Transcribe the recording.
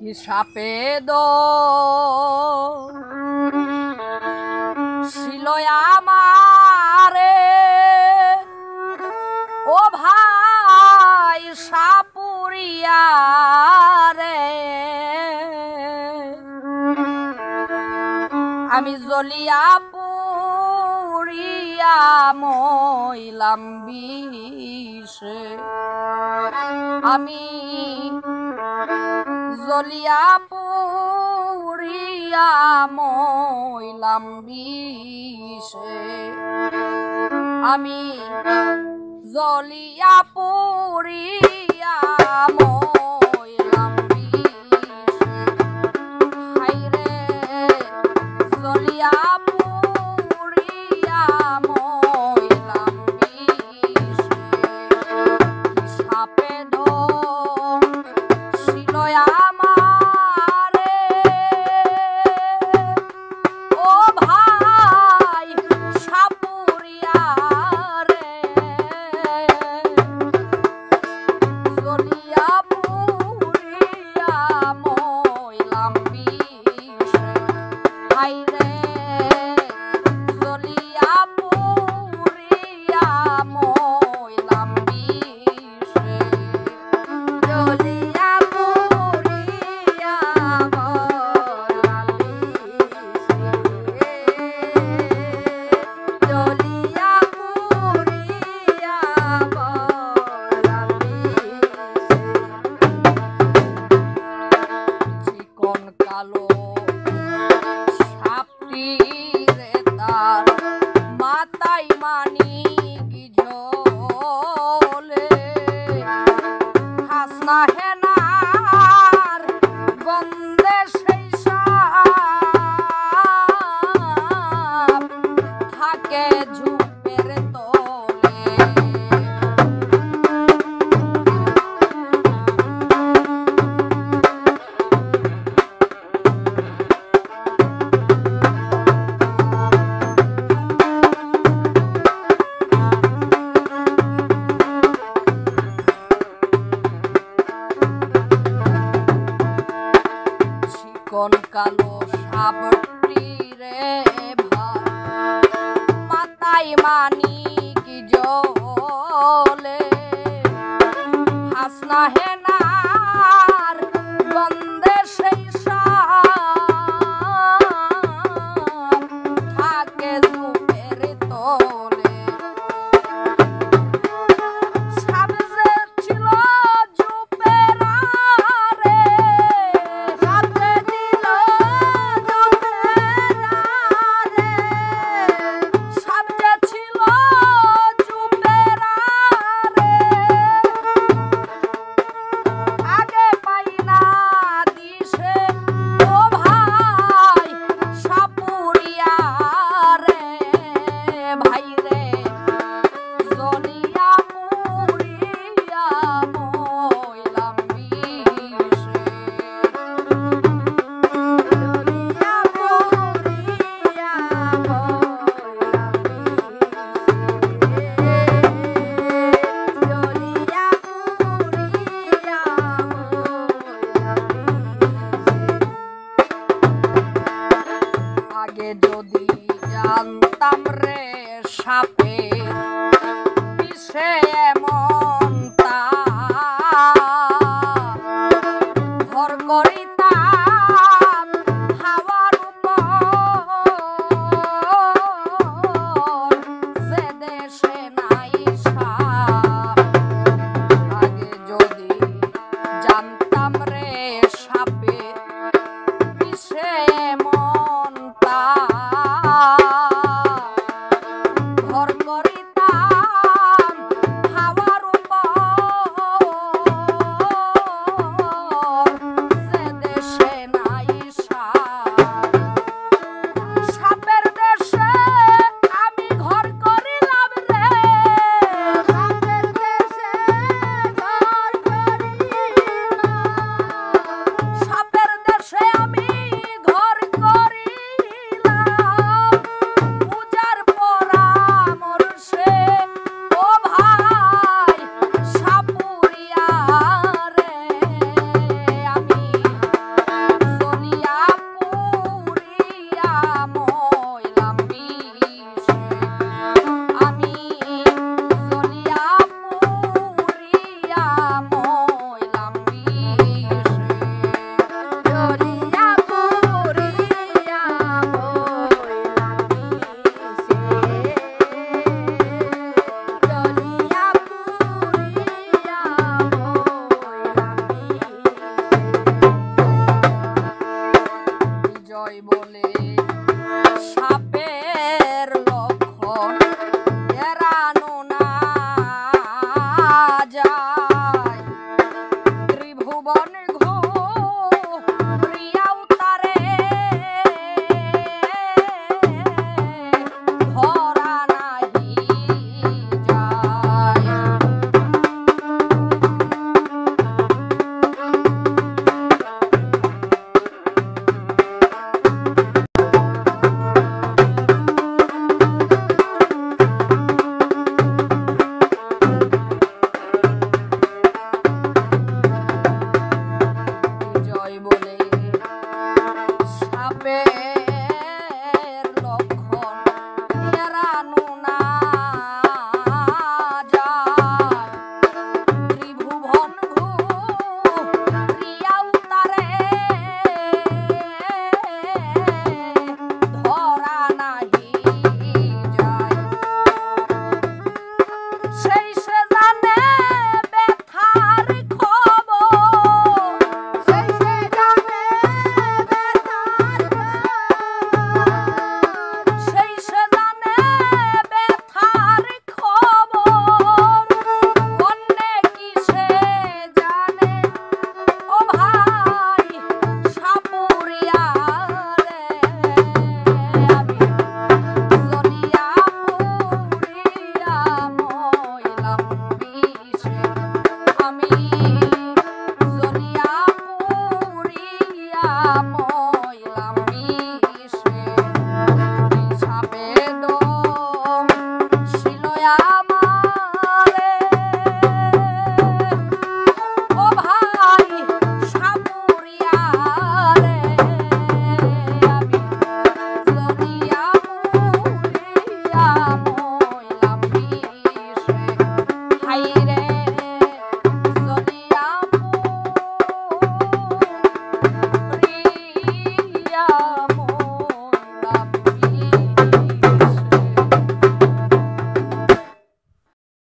কি সাপে ছিল আমারে ও ভাই সাপুরিয়া রে আমি জ্বলিয়া পুরিয়া মইলাম বিষে আমি জ্বলিয়া পুরিয়া মইলাম বিষে আমি জ্বলিয়া পুরিয়া মইলাম বিষে হাইরে জ্বলিয়া পুরিয়া মইলাম বিষে সাপে ছিল আমারে ও ভাই সাপুরিয়া রে জ্বলিয়া পুরিয়া মইলাম বিষে হাইরে জ্বলিয়া পুরিয়া মইলাম বিষে জ্বলিয়া পুরিয়া মইলাম বিষে জ্বলিয়া পুরিয়া মইলাম বিষে চিকন কালো সাপটি রে তার মাথায় মানিক ঝোলে হাসনা হেনার গন্ধে সেই সাপ থাকে ঝুপের তলে চিকন কালো সাপটি রে ভাই মাথায় মানিক ঝোলে হাসনা হেনার গন্ধে সেই সাপ থাকে ঝুপের তলে সাপ যে ছিল ঝুপের আড়ে সাপ যে ছিল ঝুপের আড়ে সাপ যে ছিল ঝুপের আড়ে আগে পাই না দিশে ও ভাই সাপুরিয়া রে ভাই রে জ্বলিয়া পুরিয়া মইলাম বিষে জ্বলিয়া পুরিয়া মইলাম বিষে জ্বলিয়া পুরিয়া মইলাম বিষে আগে যদি জানতাম রে সাপে বিষে এমন তা ভর করিতাম হাওয়ার উপর যে দেশে নাই সাপ আগে যদি জানতাম রে সাপে বিষে এমন তা ভর করিতাম হাওয়ার উপর যে জীবন